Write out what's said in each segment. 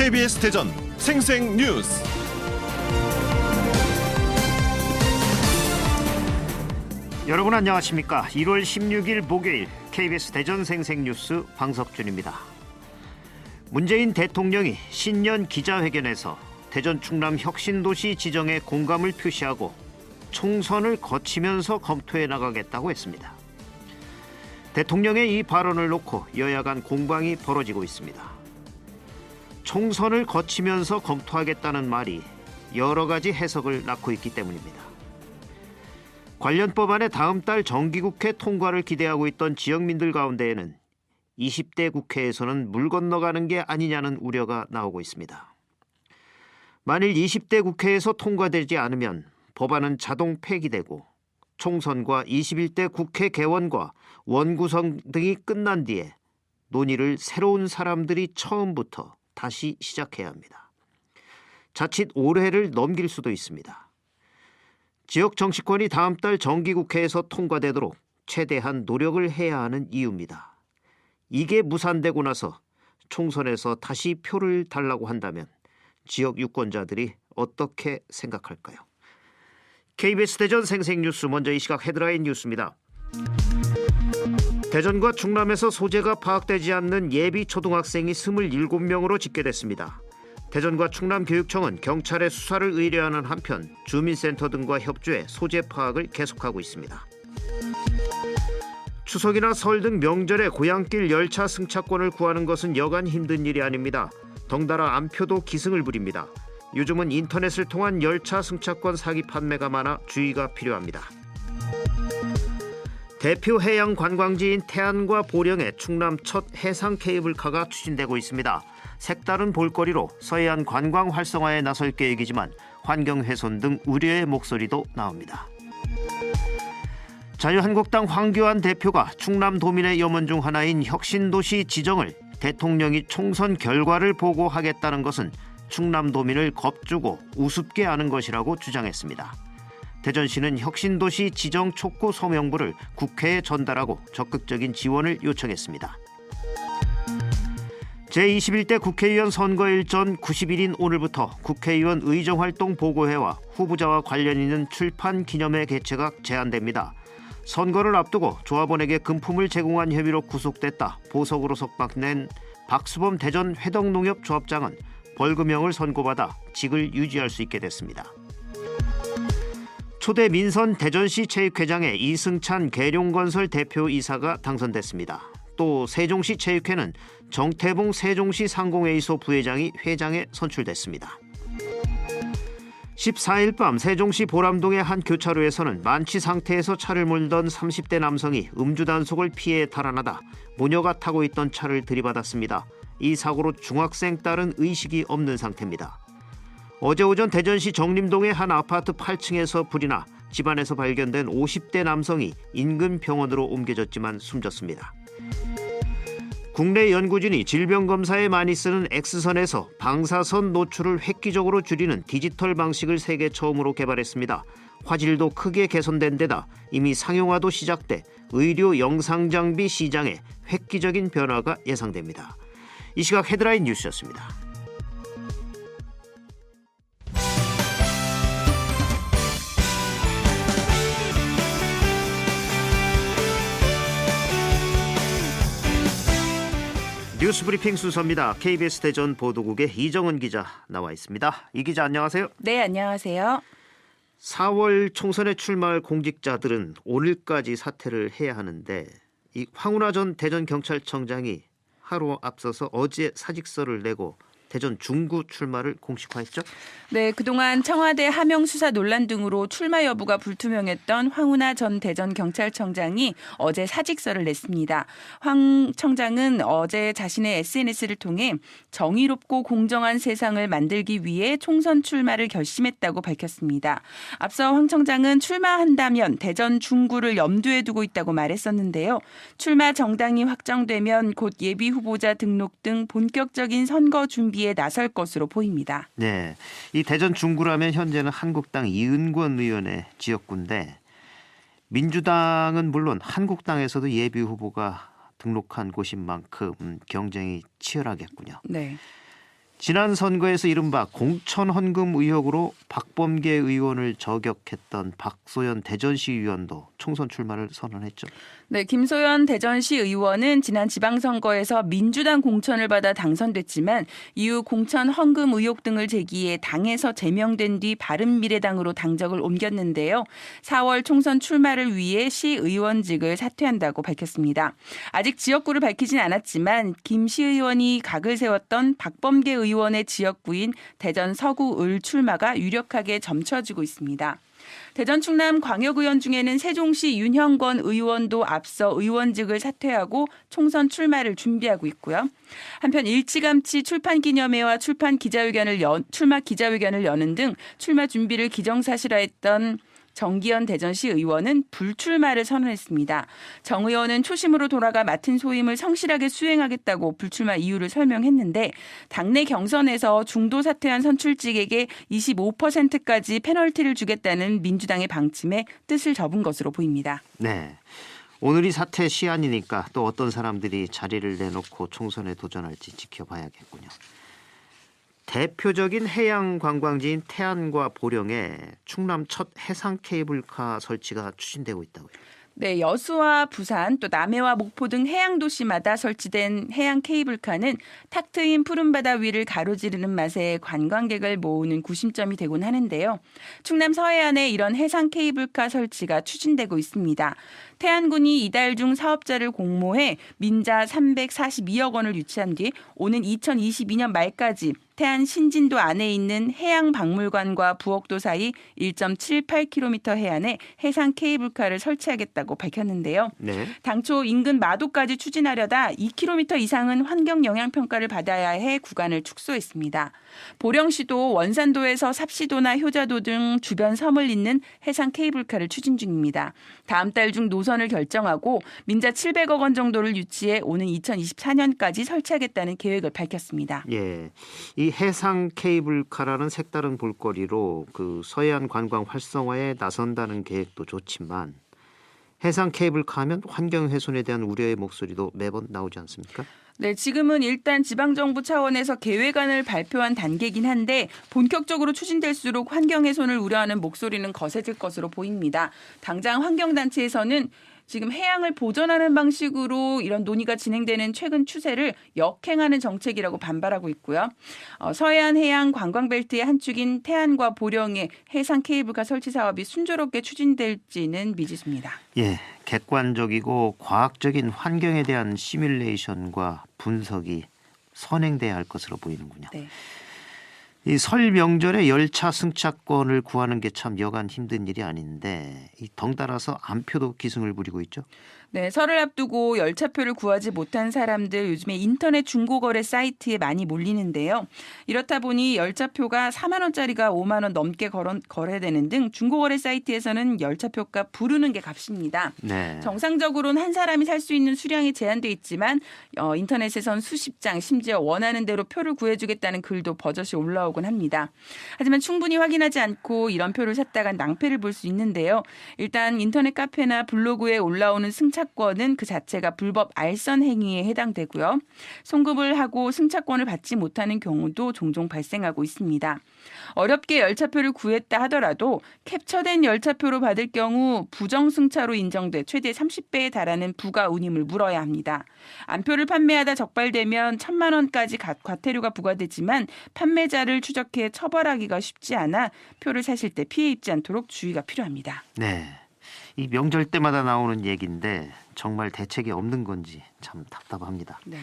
KBS 대전 생생뉴스. 여러분 안녕하십니까? 1월 16일 목요일 KBS 대전 생생뉴스 방석준입니다. 문재인 대통령이 신년 기자회견에서 대전 충남 혁신도시 지정에 공감을 표시하고 총선을 거치면서 검토해 나가겠다고 했습니다. 대통령의 이 발언을 놓고 여야 간 공방이 벌어지고 있습니다. 총선을 거치면서 검토하겠다는 말이 여러 가지 해석을 낳고 있기 때문입니다. 관련 법안의 다음 달 정기국회 통과를 기대하고 있던 지역민들 가운데에는 20대 국회에서는 물 건너가는 게 아니냐는 우려가 나오고 있습니다. 만일 20대 국회에서 통과되지 않으면 법안은 자동 폐기되고 총선과 21대 국회 개원과 원구성 등이 끝난 뒤에 논의를 새로운 사람들이 처음부터 다시 시작해야 합니다. 자칫 올해를 넘길 수도 있습니다. 지역 정치권이 다음 달 정기국회에서 통과되도록 최대한 노력을 해야 하는 이유입니다. 이게 무산되고 나서 총선에서 다시 표를 달라고 한다면 지역 유권자들이 어떻게 생각할까요? KBS 대전 생생뉴스 먼저 이 시각 헤드라인 뉴스입니다. 대전과 충남에서 소재가 파악되지 않는 예비 초등학생이 27명으로 집계됐습니다. 대전과 충남교육청은 경찰에 수사를 의뢰하는 한편 주민센터 등과 협조해 소재 파악을 계속하고 있습니다. 추석이나 설 등 명절에 고향길 열차 승차권을 구하는 것은 여간 힘든 일이 아닙니다. 덩달아 안표도 기승을 부립니다. 요즘은 인터넷을 통한 열차 승차권 사기 판매가 많아 주의가 필요합니다. 대표 해양 관광지인 태안과 보령에 충남 첫 해상 케이블카가 추진되고 있습니다. 색다른 볼거리로 서해안 관광 활성화에 나설 계획이지만 환경 훼손 등 우려의 목소리도 나옵니다. 자유한국당 황교안 대표가 충남도민의 염원 중 하나인 혁신도시 지정을 대통령이 총선 결과를 보고 하겠다는 것은 충남도민을 겁주고 우습게 하는 것이라고 주장했습니다. 대전시는 혁신도시 지정 촉구 소명부를 국회에 전달하고 적극적인 지원을 요청했습니다. 제21대 국회의원 선거일 전 90일인 오늘부터 국회의원 의정활동 보고회와 후보자와 관련 있는 출판 기념회 개최가 제한됩니다. 선거를 앞두고 조합원에게 금품을 제공한 혐의로 구속됐다 보석으로 석방된 박수범 대전 회덕농협조합장은 벌금형을 선고받아 직을 유지할 수 있게 됐습니다. 초대 민선 대전시 체육회장에 이승찬 계룡건설 대표이사가 당선됐습니다. 또 세종시 체육회는 정태봉 세종시 상공회의소 부회장이 회장에 선출됐습니다. 14일 밤 세종시 보람동의 한 교차로에서는 만취 상태에서 차를 몰던 30대 남성이 음주 단속을 피해 달아나다 모녀가 타고 있던 차를 들이받았습니다. 이 사고로 중학생 딸은 의식이 없는 상태입니다. 어제 오전 대전시 정림동의 한 아파트 8층에서 불이 나 집안에서 발견된 50대 남성이 인근 병원으로 옮겨졌지만 숨졌습니다. 국내 연구진이 질병검사에 많이 쓰는 X선에서 방사선 노출을 획기적으로 줄이는 디지털 방식을 세계 처음으로 개발했습니다. 화질도 크게 개선된 데다 이미 상용화도 시작돼 의료 영상장비 시장에 획기적인 변화가 예상됩니다. 이 시각 헤드라인 뉴스였습니다. 뉴스브리핑 순서입니다. KBS 대전 보도국의 이정은 기자 나와 있습니다. 이 기자 안녕하세요. 네, 안녕하세요. 4월 총선에 출마할 공직자들은 오늘까지 사퇴를 해야 하는데 이 황운하 전 대전경찰청장이 하루 앞서서 어제 사직서를 내고 대전 중구 출마를 공식화했죠? 네, 그동안 청와대 하명 수사 논란 등으로 출마 여부가 불투명했던 황운하 전 대전경찰청장이 어제 사직서를 냈습니다. 황 청장은 어제 자신의 SNS를 통해 정의롭고 공정한 세상을 만들기 위해 총선 출마를 결심했다고 밝혔습니다. 앞서 황 청장은 출마한다면 대전 중구를 염두에 두고 있다고 말했었는데요. 출마 정당이 확정되면 곧 예비 후보자 등록 등 본격적인 선거 준비에 나설 것으로 보입니다. 네, 이 대전 중구라면 현재는 한국당 이은권 의원의 지역구인데 민주당은 물론 한국당에서도 예비 후보가 등록한 곳인 만큼 경쟁이 치열하겠군요. 네. 지난 선거에서 이른바 공천 헌금 의혹으로 박범계 의원을 저격했던 박소연 대전시 의원도 총선 출마를 선언했죠. 네, 김소연 대전시 의원은 지난 지방선거에서 민주당 공천을 받아 당선됐지만 이후 공천 헌금 의혹 등을 제기해 당에서 제명된 뒤 바른미래당으로 당적을 옮겼는데요. 4월 총선 출마를 위해 시의원직을 사퇴한다고 밝혔습니다. 아직 지역구를 밝히진 않았지만 김 시의원이 각을 세웠던 박범계 의원의 지역구인 대전 서구 을 출마가 유력하게 점쳐지고 있습니다. 대전 충남 광역의원 중에는 세종시 윤형권 의원도 앞서 의원직을 사퇴하고 총선 출마를 준비하고 있고요. 한편 일찌감치 출마 기자회견을 여는 등 출마 준비를 기정사실화했던 정기현 대전시 의원은 불출마를 선언했습니다. 정 의원은 초심으로 돌아가 맡은 소임을 성실하게 수행하겠다고 불출마 이유를 설명했는데 당내 경선에서 중도 사퇴한 선출직에게 25%까지 페널티를 주겠다는 민주당의 방침에 뜻을 접은 것으로 보입니다. 네. 오늘이 사퇴 시한이니까 또 어떤 사람들이 자리를 내놓고 총선에 도전할지 지켜봐야겠군요. 대표적인 해양 관광지인 태안과 보령에 충남 첫 해상 케이블카 설치가 추진되고 있다고요. 네, 여수와 부산 또 남해와 목포 등 해양 도시마다 설치된 해양 케이블카는 탁 트인 푸른 바다 위를 가로지르는 맛에 관광객을 모으는 구심점이 되곤 하는데요. 충남 서해안에 이런 해상 케이블카 설치가 추진되고 있습니다. 태안군이 이달 중 사업자를 공모해 민자 342억 원을 유치한 뒤 오는 2022년 말까지 태안 신진도 안에 있는 해양박물관과 부엌도 사이 1.78km 해안에 해상 케이블카를 설치하겠다고 밝혔는데요. 네. 당초 인근 마도까지 추진하려다 2km 이상은 환경영향평가를 받아야 해 구간을 축소했습니다. 보령시도 원산도에서 삽시도나 효자도 등 주변 섬을 잇는 해상 케이블카를 추진 중입니다. 다음 달 중 노선을 결정하고 민자 700억 원 정도를 유치해 오는 2024년까지 설치하겠다는 계획을 밝혔습니다. 예. 이 해상 케이블카라는 색다른 볼거리로 그 서해안 관광 활성화에 나선다는 계획도 좋지만 해상 케이블카 하면 환경 훼손에 대한 우려의 목소리도 매번 나오지 않습니까? 네, 지금은 일단 지방정부 차원에서 계획안을 발표한 단계이긴 한데 본격적으로 추진될수록 환경 훼손을 우려하는 목소리는 거세질 것으로 보입니다. 당장 환경단체에서는 지금 해양을 보전하는 방식으로 이런 논의가 진행되는 최근 추세를 역행하는 정책이라고 반발하고 있고요. 서해안 해양 관광벨트의 한 축인 태안과 보령의 해상 케이블카 설치 사업이 순조롭게 추진될지는 미지수입니다. 예, 객관적이고 과학적인 환경에 대한 시뮬레이션과 분석이 선행돼야 할 것으로 보이는군요. 네. 이 설 명절에 열차 승차권을 구하는 게 참 여간 힘든 일이 아닌데 이 덩달아서 안표도 기승을 부리고 있죠. 네, 설을 앞두고 열차표를 구하지 못한 사람들 요즘에 인터넷 중고거래 사이트에 많이 몰리는데요. 이렇다 보니 열차표가 4만 원짜리가 5만 원 넘게 거래되는 등 중고거래 사이트에서는 열차표가 부르는 게 값입니다. 네. 정상적으로는 한 사람이 살 수 있는 수량이 제한돼 있지만 인터넷에선 수십 장 심지어 원하는 대로 표를 구해주겠다는 글도 버젓이 올라오곤 합니다. 하지만 충분히 확인하지 않고 이런 표를 샀다가 낭패를 볼 수 있는데요. 일단 인터넷 카페나 블로그에 올라오는 승차권은 그 자체가 불법 알선 행위에 해당되고요. 송금을 하고 승차권을 받지 못하는 경우도 종종 발생하고 있습니다. 어렵게 열차표를 구했다 하더라도 캡처된 열차표로 받을 경우 부정승차로 인정돼 최대 30배에 달하는 부가 운임을 물어야 합니다. 안표를 판매하다 적발되면 1,000만 원까지 과태료가 부과되지만 판매자를 추적해 처벌하기가 쉽지 않아 표를 사실 때 피해 입지 않도록 주의가 필요합니다. 네. 이 명절 때마다 나오는 얘기인데 정말 대책이 없는 건지 참 답답합니다. 네.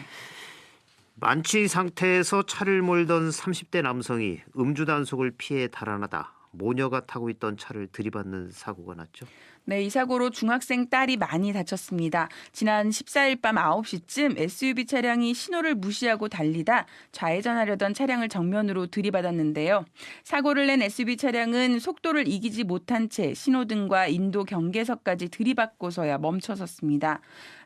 만취 상태에서 차를 몰던 30대 남성이 음주 단속을 피해 달아나다 모녀가 타고 있던 차를 들이받는 사고가 났죠. 네, 이 사고로 중학생 딸이 많이 다쳤습니다. 지난 14일 밤 9시쯤 SUV 차량이 신호를 무시하고 달리다 좌회전하려던 차량을 정면으로 들이받았는데요. 사고를 낸 SUV 차량은 속도를 이기지 못한 채 신호등과 인도 경계석까지 들이받고서야 멈춰섰습니다.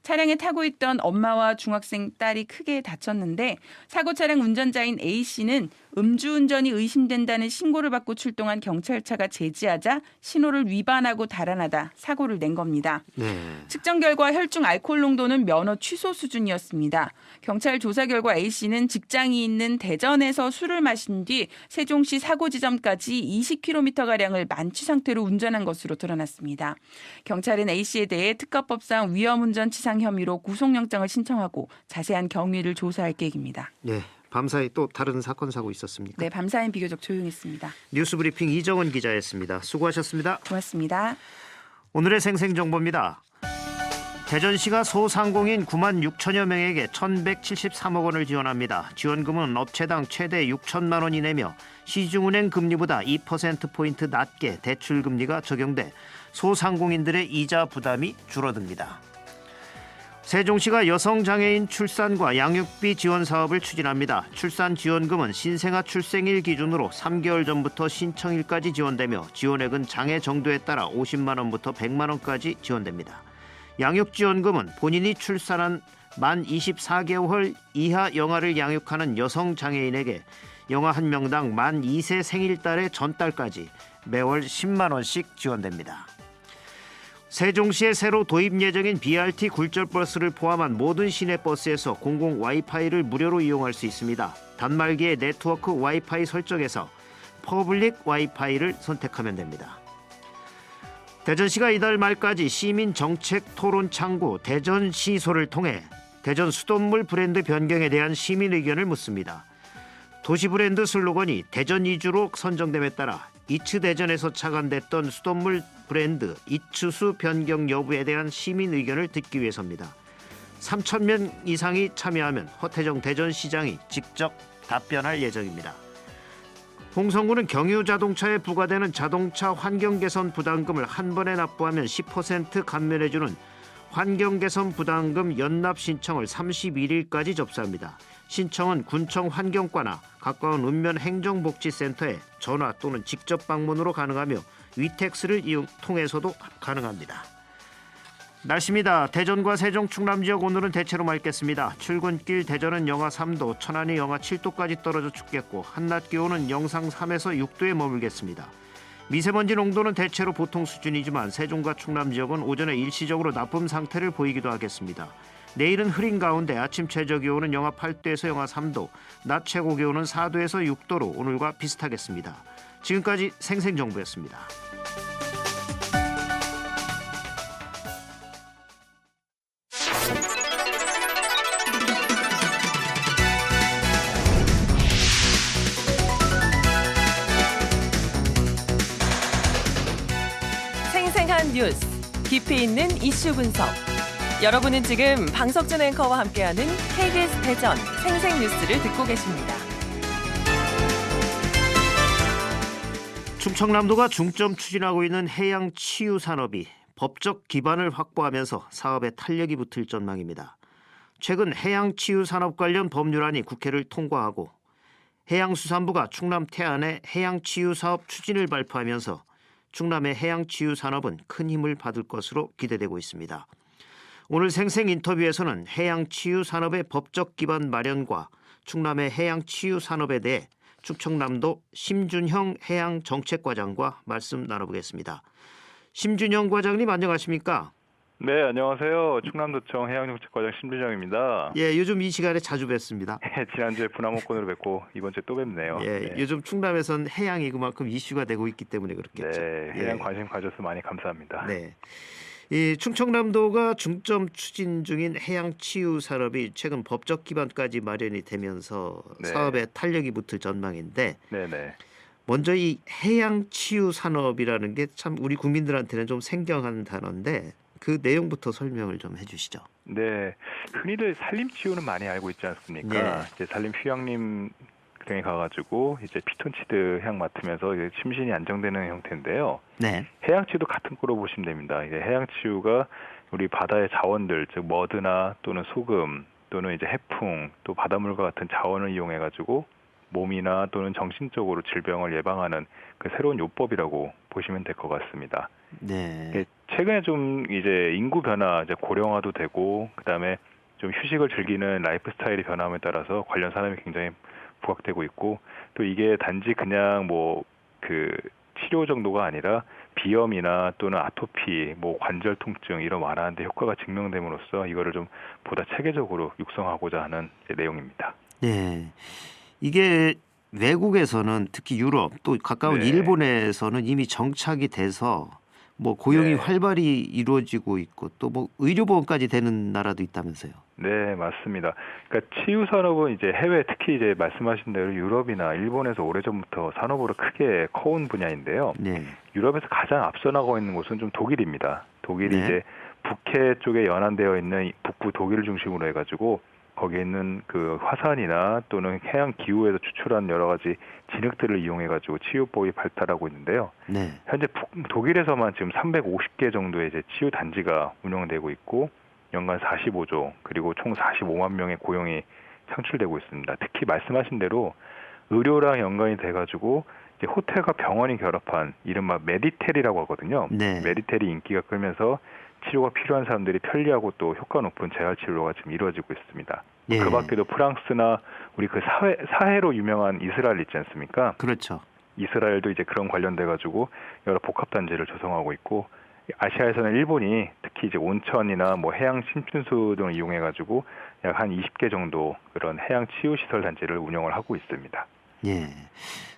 차량에 타고 있던 엄마와 중학생 딸이 크게 다쳤는데 사고 차량 운전자인 A씨는 음주운전이 의심된다는 신고를 받고 출동한 경찰차가 제지하자 신호를 위반하고 달아나다 사고를 낸 겁니다. 네. 측정 결과 혈중 알코올 농도는 면허 취소 수준이었습니다. 경찰 조사 결과 A씨는 직장이 있는 대전에서 술을 마신 뒤 세종시 사고 지점까지 20km가량을 만취 상태로 운전한 것으로 드러났습니다. 경찰은 A씨에 대해 특가법상 위험운전치상 혐의로 구속영장을 신청하고 자세한 경위를 조사할 계획입니다. 네. 밤사이 또 다른 사건 사고 있었습니까? 네, 밤사이는 비교적 조용했습니다. 뉴스브리핑 이정은 기자였습니다. 수고하셨습니다. 고맙습니다. 오늘의 생생정보입니다. 대전시가 소상공인 9만 6천여 명에게 1,173억 원을 지원합니다. 지원금은 업체당 최대 6천만 원이 내며 시중은행 금리보다 2%포인트 낮게 대출금리가 적용돼 소상공인들의 이자 부담이 줄어듭니다. 세종시가 여성장애인 출산과 양육비 지원 사업을 추진합니다. 출산지원금은 신생아 출생일 기준으로 3개월 전부터 신청일까지 지원되며 지원액은 장애 정도에 따라 50만 원부터 100만 원까지 지원됩니다. 양육지원금은 본인이 출산한 만 24개월 이하 영아를 양육하는 여성장애인에게 영아 한 명당 만 2세 생일달의 전달까지 매월 10만 원씩 지원됩니다. 세종시에 새로 도입 예정인 BRT 굴절버스를 포함한 모든 시내버스에서 공공 와이파이를 무료로 이용할 수 있습니다. 단말기의 네트워크 와이파이 설정에서 퍼블릭 와이파이를 선택하면 됩니다. 대전시가 이달 말까지 시민 정책 토론 창구 대전시소를 통해 대전 수돗물 브랜드 변경에 대한 시민 의견을 묻습니다. 도시 브랜드 슬로건이 대전 이주로 선정됨에 따라 이츠 대전에서 착안됐던 수돗물 브랜드 이츠수 변경 여부에 대한 시민 의견을 듣기 위해서입니다. 3,000명 이상이 참여하면 허태정 대전시장이 직접 답변할 예정입니다. 홍성구는 경유자동차에 부과되는 자동차 환경개선 부담금을 한 번에 납부하면 10% 감면해주는 환경개선 부담금 연납 신청을 31일까지 접수합니다. 신청은 군청 환경과나 가까운 읍면 행정복지센터에 전화 또는 직접 방문으로 가능하며 위택스를 통해서도 가능합니다. 날씨입니다. 대전과 세종 충남 지역 오늘은 대체로 맑겠습니다. 출근길 대전은 영하 3도, 천안이 영하 7도까지 떨어져 춥겠고 한낮 기온은 영상 3에서 6도에 머물겠습니다. 미세먼지 농도는 대체로 보통 수준이지만 세종과 충남 지역은 오전에 일시적으로 나쁨 상태를 보이기도 하겠습니다. 내일은 흐린 가운데 아침 최저 기온은 영하 8도에서 영하 3도, 낮 최고 기온은 4도에서 6도로 오늘과 비슷하겠습니다. 지금까지 생생정보였습니다. 생생한 뉴스, 깊이 있는 이슈 분석. 여러분은 지금 방석준 앵커와 함께하는 KBS 대전 생생뉴스를 듣고 계십니다. 충청남도가 중점 추진하고 있는 해양치유산업이 법적 기반을 확보하면서 사업에 탄력이 붙을 전망입니다. 최근 해양치유산업 관련 법률안이 국회를 통과하고 해양수산부가 충남 태안의 해양치유사업 추진을 발표하면서 충남의 해양치유산업은 큰 힘을 받을 것으로 기대되고 있습니다. 오늘 생생 인터뷰에서는 해양치유산업의 법적 기반 마련과 충남의 해양치유산업에 대해 충청남도 심준형 해양정책과장과 말씀 나눠보겠습니다. 심준형 과장님 안녕하십니까? 네, 안녕하세요. 충남도청 해양정책과장 심준영입니다. 예, 요즘 이 시간에 자주 뵙습니다. 지난주에 분화목권으로 뵙고 이번 주에 또 뵙네요. 예, 네. 요즘 충남에선 해양이 그만큼 이슈가 되고 있기 때문에 그렇겠죠. 네, 예. 해양 관심 가져서 많이 감사합니다. 네. 이 충청남도가 중점 추진 중인 해양치유 산업이 최근 법적 기반까지 마련이 되면서 네. 사업에 탄력이 붙을 전망인데 네네. 먼저 이 해양치유 산업이라는 게 참 우리 국민들한테는 좀 생경한 단어인데 그 내용부터 설명을 좀 해주시죠. 네, 흔히들 산림치유는 많이 알고 있지 않습니까? 예. 이제 산림휴양림 등에 가가지고 이제 피톤치드 향 맡으면서 이제 심신이 안정되는 형태인데요. 네. 해양치유도 같은 거로 보시면 됩니다. 이제 해양치유가 우리 바다의 자원들, 즉 머드나 또는 소금 또는 이제 해풍 또 바닷물과 같은 자원을 이용해가지고 몸이나 또는 정신적으로 질병을 예방하는 그 새로운 요법이라고 보시면 될 것 같습니다. 네. 최근에 좀 이제 인구 변화, 이제 고령화도 되고 그다음에 좀 휴식을 즐기는 라이프 스타일의 변함에 따라서 관련 산업이 굉장히 부각되고 있고 또 이게 단지 그냥 뭐 그 치료 정도가 아니라 비염이나 또는 아토피, 뭐 관절 통증 이런 완화하는 데 효과가 증명됨으로써 이거를 좀 보다 체계적으로 육성하고자 하는 내용입니다. 네. 이게 외국에서는 특히 유럽 또 가까운 네. 일본에서는 이미 정착이 돼서 뭐 고용이 네. 활발히 이루어지고 있고 또 뭐 의료보험까지 되는 나라도 있다면서요. 네, 맞습니다. 그러니까 치유 산업은 이제 해외 특히 이제 말씀하신 대로 유럽이나 일본에서 오래전부터 산업으로 크게 커온 분야인데요. 네. 유럽에서 가장 앞서 나가고 있는 곳은 좀 독일입니다. 독일이 네. 이제 북해 쪽에 연안되어 있는 북부 독일을 중심으로 해가지고 거기에 있는 그 화산이나 또는 해양 기후에서 추출한 여러 가지 진흙들을 이용해가지고 치유법이 발달하고 있는데요. 네. 현재 독일에서만 지금 350개 정도의 이제 치유 단지가 운영되고 있고 연간 45조 그리고 총 45만 명의 고용이 창출되고 있습니다. 특히 말씀하신 대로 의료랑 연관이 돼가지고 이제 호텔과 병원이 결합한 이른바 메디텔이라고 하거든요. 네. 메디텔이 인기가 끌면서 치료가 필요한 사람들이 편리하고 또 효과 높은 재활 치료가 지금 이루어지고 있습니다. 예. 그 밖에도 프랑스나 우리 그 사해로 유명한 이스라엘 있지 않습니까? 그렇죠. 이스라엘도 이제 그런 관련돼 가지고 여러 복합 단지를 조성하고 있고 아시아에서는 일본이 특히 이제 온천이나 뭐 해양 심층수 등을 이용해 가지고 약 한 20개 정도 그런 해양 치유 시설 단지를 운영을 하고 있습니다. 예.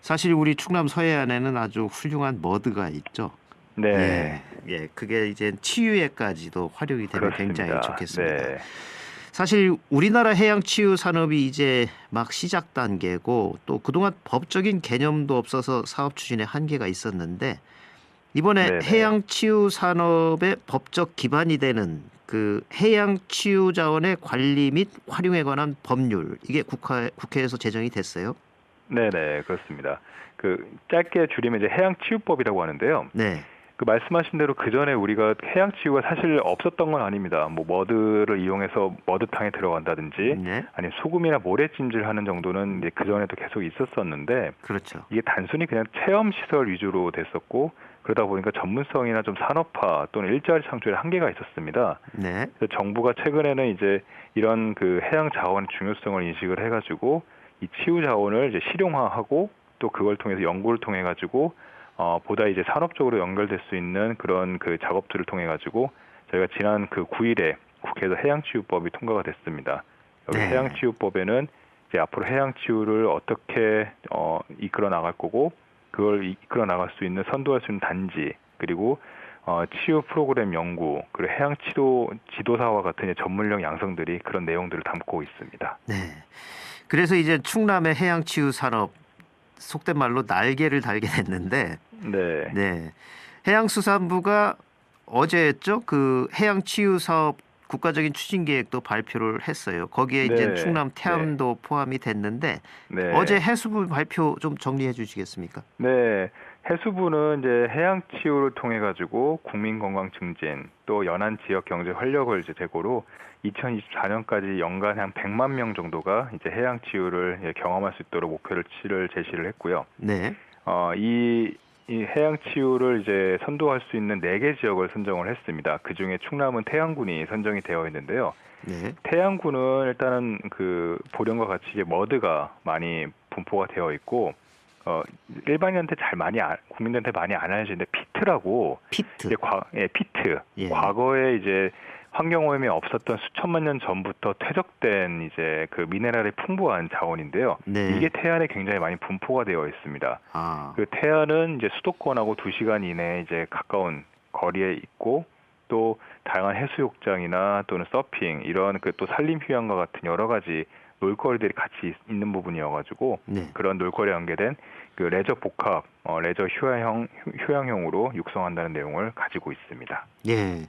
사실 우리 충남 서해안에는 아주 훌륭한 머드가 있죠. 네. 예. 예. 그게 이제 치유에까지도 활용이 되면 그렇습니다. 굉장히 좋겠습니다. 네. 사실 우리나라 해양 치유 산업이 이제 막 시작 단계고 또 그동안 법적인 개념도 없어서 사업 추진에 한계가 있었는데 이번에 네네. 해양 치유 산업의 법적 기반이 되는 그 해양 치유 자원의 관리 및 활용에 관한 법률 이게 국회에서 제정이 됐어요. 네네, 그렇습니다. 그 짧게 줄이면 이제 해양치유법이라고 하는데요. 네. 그 말씀하신 대로 그 전에 우리가 해양치유가 사실 없었던 건 아닙니다. 뭐 머드를 이용해서 머드탕에 들어간다든지 네. 아니 소금이나 모래찜질하는 정도는 이제 그 전에도 계속 있었었는데 그렇죠. 이게 단순히 그냥 체험 시설 위주로 됐었고 그러다 보니까 전문성이나 좀 산업화 또는 일자리 창출에 한계가 있었습니다. 네. 그래서 정부가 최근에는 이제 이런 그 해양 자원의 중요성을 인식을 해가지고 이 치유 자원을 이제 실용화하고 또 그걸 통해서 연구를 통해 가지고 보다 이제 산업적으로 연결될 수 있는 그런 그 작업들을 통해 가지고 저희가 지난 그 9일에 국회에서 해양치유법이 통과가 됐습니다. 여기 네. 해양치유법에는 이제 앞으로 해양치유를 어떻게 이끌어 나갈 거고 그걸 이끌어 나갈 수 있는 선도할 수 있는 단지 그리고 치유 프로그램 연구 그리고 해양치료 지도사와 같은 전문력 양성들이 그런 내용들을 담고 있습니다. 네. 그래서 이제 충남의 해양 치유 산업 속된 말로 날개를 달게 됐는데 네. 네. 해양수산부가 어제였죠. 그 해양 치유 사업 국가적인 추진 계획도 발표를 했어요. 거기에 이제 네. 충남 태안도 포함이 됐는데 네. 어제 해수부 발표 좀 정리해 주시겠습니까? 네, 해수부는 이제 해양 치유를 통해 가지고 국민 건강 증진 또 연안 지역 경제 활력을 이제 제고로 2024년까지 연간 한 100만 명 정도가 이제 해양 치유를 경험할 수 있도록 목표를 제시를 했고요. 네. 이 해양 치유를 이제 선도할 수 있는 4개 지역을 선정을 했습니다. 그 중에 충남은 태안군이 선정이 되어 있는데요. 네. 태안군은 일단은 그 보령과 같이 이제 머드가 많이 분포가 되어 있고 일반인한테 국민들한테 많이 안 알려지는데 피트라고 피트. 이제 피트. 예. 과거에 이제 환경오염이 없었던 수천만 년 전부터 퇴적된 이제 그 미네랄이 풍부한 자원인데요. 네. 이게 태안에 굉장히 많이 분포가 되어 있습니다. 아. 그 태안은 이제 수도권하고 2시간 이내에 이제 가까운 거리에 있고 또 다양한 해수욕장이나 또는 서핑 이런 그 또 산림 휴양과 같은 여러 가지 놀거리들이 같이 있는 부분이어가지고 네. 그런 놀거리에 연계된 그 레저 복합, 레저 휴양형으로 육성한다는 내용을 가지고 있습니다. 예.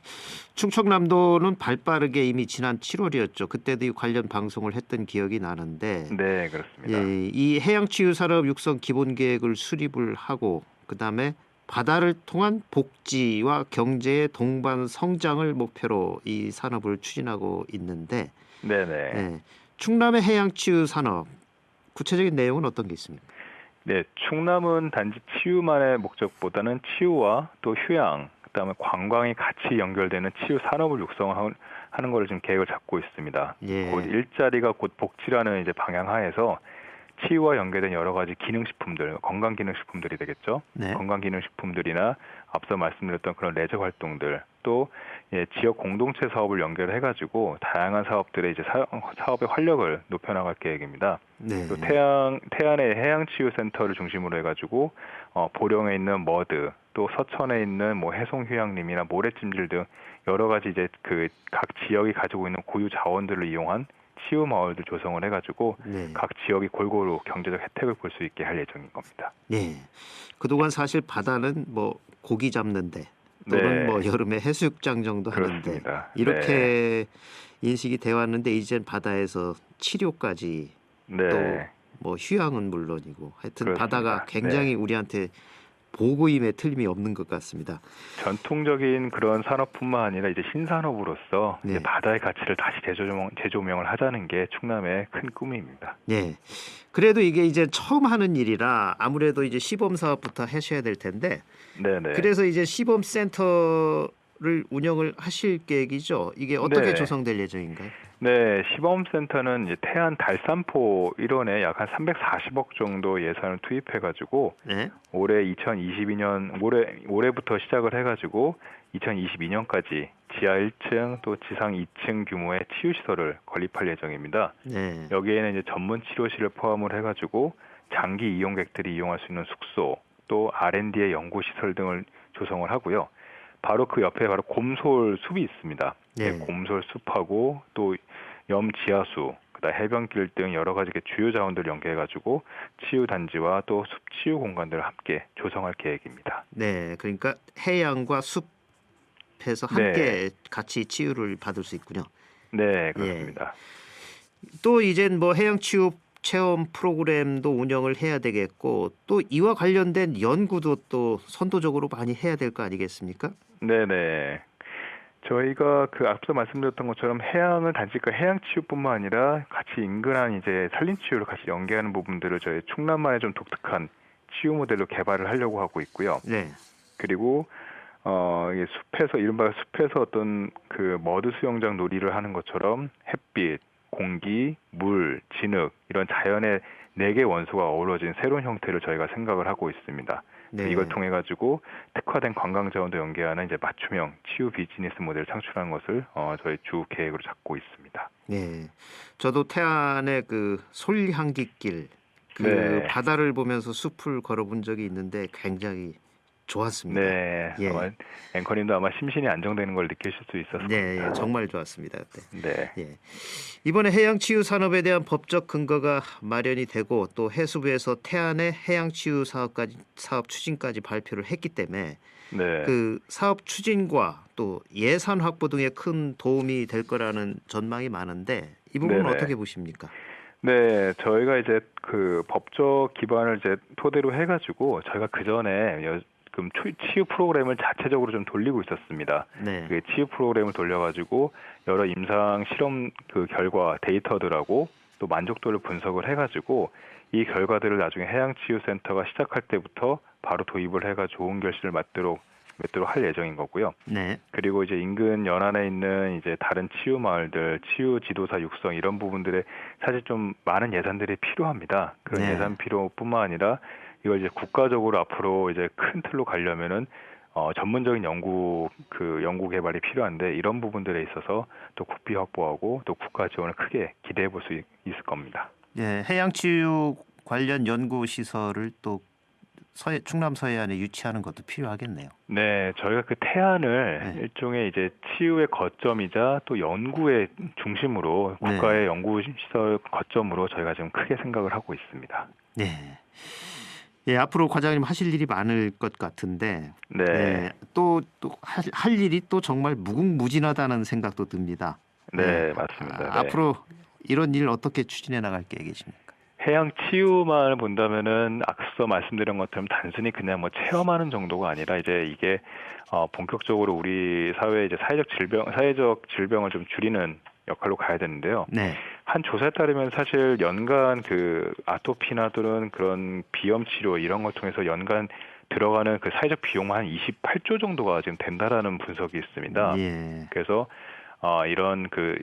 충청남도는 발빠르게 이미 지난 7월이었죠. 그때도 이 관련 방송을 했던 기억이 나는데 네, 그렇습니다. 예, 이 해양치유산업 육성 기본계획을 수립을 하고 그다음에 바다를 통한 복지와 경제의 동반 성장을 목표로 이 산업을 추진하고 있는데 네네. 예, 충남의 해양치유산업 구체적인 내용은 어떤 게 있습니까? 네, 충남은 단지 치유만의 목적보다는 치유와 또 휴양, 그다음에 관광이 같이 연결되는 치유 산업을 육성하는 거를 지금 계획을 잡고 있습니다. 예. 곧 일자리가 곧 복지라는 이제 방향 하에서 치유와 연계된 여러 가지 기능식품들, 건강기능식품들이 되겠죠. 네. 건강기능식품들이나 앞서 말씀드렸던 그런 레저 활동들, 또 지역 공동체 사업을 연결해가지고 다양한 사업들의 이제 사업의 활력을 높여나갈 계획입니다. 네. 또 태안의 해양치유센터를 중심으로 해가지고 보령에 있는 머드, 또 서천에 있는 뭐 해송휴양림이나 모래찜질 등 여러 가지 이제 그 각 지역이 가지고 있는 고유 자원들을 이용한 치유 마을들 조성을 해가지고 네. 각 지역이 골고루 경제적 혜택을 볼 수 있게 할 예정인 겁니다. 예. 그동안 사실 바다는 뭐 고기 잡는데 또는 네. 뭐 여름에 해수욕장 정도 하는데 그렇습니다. 이렇게 인식이 되어 왔는데 이젠 바다에서 치료까지 네. 또 뭐 휴양은 물론이고 하여튼 그렇습니다. 바다가 굉장히 우리한테 보고임에 틀림이 없는 것 같습니다. 전통적인 그런 산업뿐만 아니라 이제 신산업으로서 네. 이제 바다의 가치를 다시 재조명을 하자는 게 충남의 큰 꿈입니다. 예. 그래도 이게 이제 처음 하는 일이라 아무래도 이제 시범 사업부터 하셔야 될 텐데 네네. 그래서 이제 시범 센터를 운영을 하실 계획이죠. 이게 어떻게 네. 조성될 예정인가요? 네, 시범센터는 이제 태안 달산포 일원에 약 한 340억 정도 예산을 투입해가지고 네. 올해 2022년 올해부터 시작을 해가지고 2022년까지 지하 1층 또 지상 2층 규모의 치유 시설을 건립할 예정입니다. 네. 여기에는 이제 전문 치료실을 포함을 해가지고 장기 이용객들이 이용할 수 있는 숙소 또 R&D의 연구 시설 등을 조성을 하고요. 바로 그 옆에 바로 곰솔 숲이 있습니다. 네. 곰솔 숲하고 또 염 지하수, 그다음 해변길 등 여러 가지 주요 자원들을 연계해가지고 치유 단지와 또 숲 치유 공간들을 함께 조성할 계획입니다. 네. 그러니까 해양과 숲에서 함께 같이 치유를 받을 수 있군요. 네, 그렇습니다. 또 이젠 뭐 해양 치유 체험 프로그램도 운영을 해야 되겠고 또 이와 관련된 연구도 또 선도적으로 많이 해야 될 거 아니겠습니까? 네네. 저희가 그 앞서 말씀드렸던 것처럼 해양은 단지 그 해양 치유뿐만 아니라 같이 인근한 이제 산림 치유를 같이 연계하는 부분들을 저희 충남만의 좀 독특한 치유 모델로 개발을 하려고 하고 있고요. 네. 그리고 이게 이른바 숲에서 어떤 그 머드 수영장 놀이를 하는 것처럼 햇빛, 공기, 물, 진흙 이런 자연의 4개 원소가 어우러진 새로운 형태를 저희가 생각을 하고 있습니다. 네. 이걸 통해 가지고 특화된 관광 자원도 연계하는 이제 맞춤형 치유 비즈니스 모델을 창출하는 것을 저희 주 계획으로 잡고 있습니다. 네. 저도 태안의 그 솔향기길 그 네. 바다를 보면서 숲을 걸어본 적이 있는데 굉장히 좋았습니다. 네, 예. 아마 앵커님도 아마 심신이 안정되는 걸 느끼실 수 있었을 네, 겁니다. 정말 좋았습니다. 그때. 네. 예. 이번에 해양치유 산업에 대한 법적 근거가 마련이 되고 또 해수부에서 태안의 해양치유 사업 추진까지 발표를 했기 때문에 네. 그 사업 추진과 또 예산 확보 등에 큰 도움이 될 거라는 전망이 많은데 이 부분은 네네. 어떻게 보십니까? 네, 저희가 이제 그 법적 기반을 이제 토대로 해가지고 저희가 그 전에 치유 프로그램을 자체적으로 좀 돌리고 있었습니다. 네. 그 치유 프로그램을 돌려가지고 여러 임상 실험 그 결과 데이터들하고 또 만족도를 분석을 해가지고 이 결과들을 나중에 해양치유센터가 시작할 때부터 바로 도입을 해가 좋은 결실을 맺도록 할 예정인 거고요. 네. 그리고 이제 인근 연안에 있는 이제 다른 치유 마을들, 치유 지도사 육성 이런 부분들에 사실 좀 많은 예산들이 필요합니다. 그런 네. 예산 필요뿐만 아니라 이걸 이제 국가적으로 앞으로 이제 큰 틀로 가려면은 전문적인 연구 개발이 필요한데 이런 부분들에 있어서 또 국비 확보하고 또 국가 지원을 크게 기대해 볼 수 있을 겁니다. 예, 해양치유 관련 연구 시설을 또 충남 서해안에 유치하는 것도 필요하겠네요. 네, 저희가 그 태안을 네. 일종의 이제 치유의 거점이자 또 연구의 중심으로 국가의 연구 시설 거점으로 저희가 지금 크게 생각을 하고 있습니다. 네. 예, 앞으로 과장님 하실 일이 많을 것 같은데 네. 예, 또 할 일이 또 정말 무궁무진하다는 생각도 듭니다. 네, 맞습니다. 네. 앞으로 이런 일 어떻게 추진해 나갈 계획이십니까? 해양 치유만 본다면은 앞서 말씀드린 것처럼 단순히 그냥 뭐 체험하는 정도가 아니라 이제 이게 본격적으로 우리 사회의 이제 사회적 질병을 좀 줄이는 역할로 가야 되는데요. 네. 한 조사에 따르면 사실 연간 그 아토피나 또는 그런 비염 치료 이런 걸 통해서 연간 들어가는 그 사회적 비용만 한 28조 정도가 지금 된다라는 분석이 있습니다. 예. 그래서 이런 그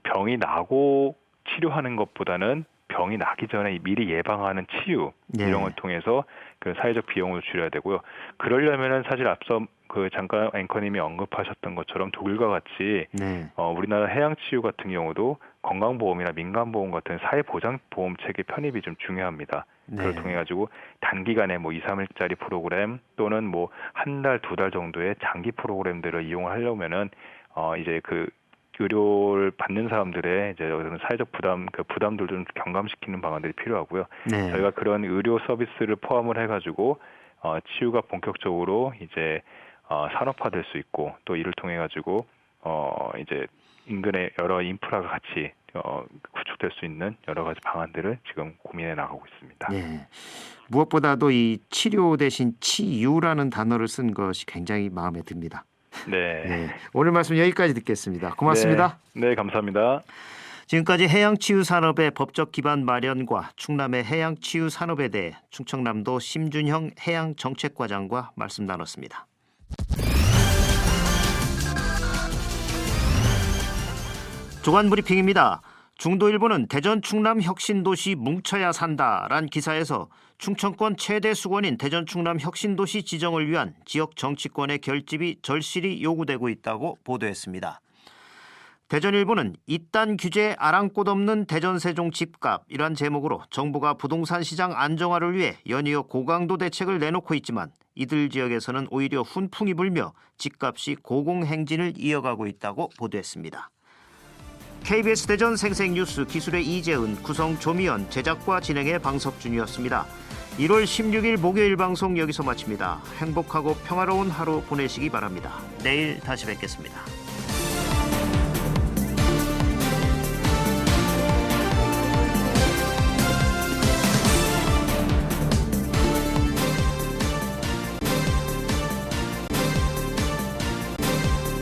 병이 나고 치료하는 것보다는 병이 나기 전에 미리 예방하는 치유 예. 이런 걸 통해서 그 사회적 비용을 줄여야 되고요. 그러려면은 사실 앞서 그 잠깐 앵커님이 언급하셨던 것처럼 독일과 같이 네. 우리나라 해양치유 같은 경우도 건강보험이나 민간보험 같은 사회보장보험 체계 편입이 좀 중요합니다. 네. 그걸 통해 가지고 단기간에 뭐 2, 3일짜리 프로그램 또는 뭐 한 달, 두 달 정도의 장기 프로그램들을 이용을 하려면은 이제 그 의료를 받는 사람들의 이제 그런 사회적 부담들을 좀 경감시키는 방안들이 필요하고요. 네. 저희가 그런 의료 서비스를 포함을 해가지고 치유가 본격적으로 이제 산업화될 수 있고 또 이를 통해 가지고 이제 인근의 여러 인프라가 같이 구축될 수 있는 여러 가지 방안들을 지금 고민해 나가고 있습니다. 네. 무엇보다도 이 치료 대신 치유라는 단어를 쓴 것이 굉장히 마음에 듭니다. 네. 네. 오늘 말씀 여기까지 듣겠습니다. 고맙습니다. 네, 감사합니다. 지금까지 해양치유산업의 법적 기반 마련과 충남의 해양치유산업에 대해 충청남도 심준형 해양정책과장과 말씀 나눴습니다. 조간브리핑입니다. 중도일보는 대전 충남 혁신도시 뭉쳐야 산다란 기사에서 충청권 최대 수건인 대전 충남 혁신도시 지정을 위한 지역 정치권의 결집이 절실히 요구되고 있다고 보도했습니다. 대전일보는 이딴 규제에 아랑곳 없는 대전 세종 집값이란 제목으로 정부가 부동산 시장 안정화를 위해 연이어 고강도 대책을 내놓고 있지만 이들 지역에서는 오히려 훈풍이 불며 집값이 고공행진을 이어가고 있다고 보도했습니다. KBS 대전 생생뉴스 기술의 이재은, 구성 조미연, 제작과 진행의 방석준이었습니다. 1월 16일 목요일 방송 여기서 마칩니다. 행복하고 평화로운 하루 보내시기 바랍니다. 내일 다시 뵙겠습니다.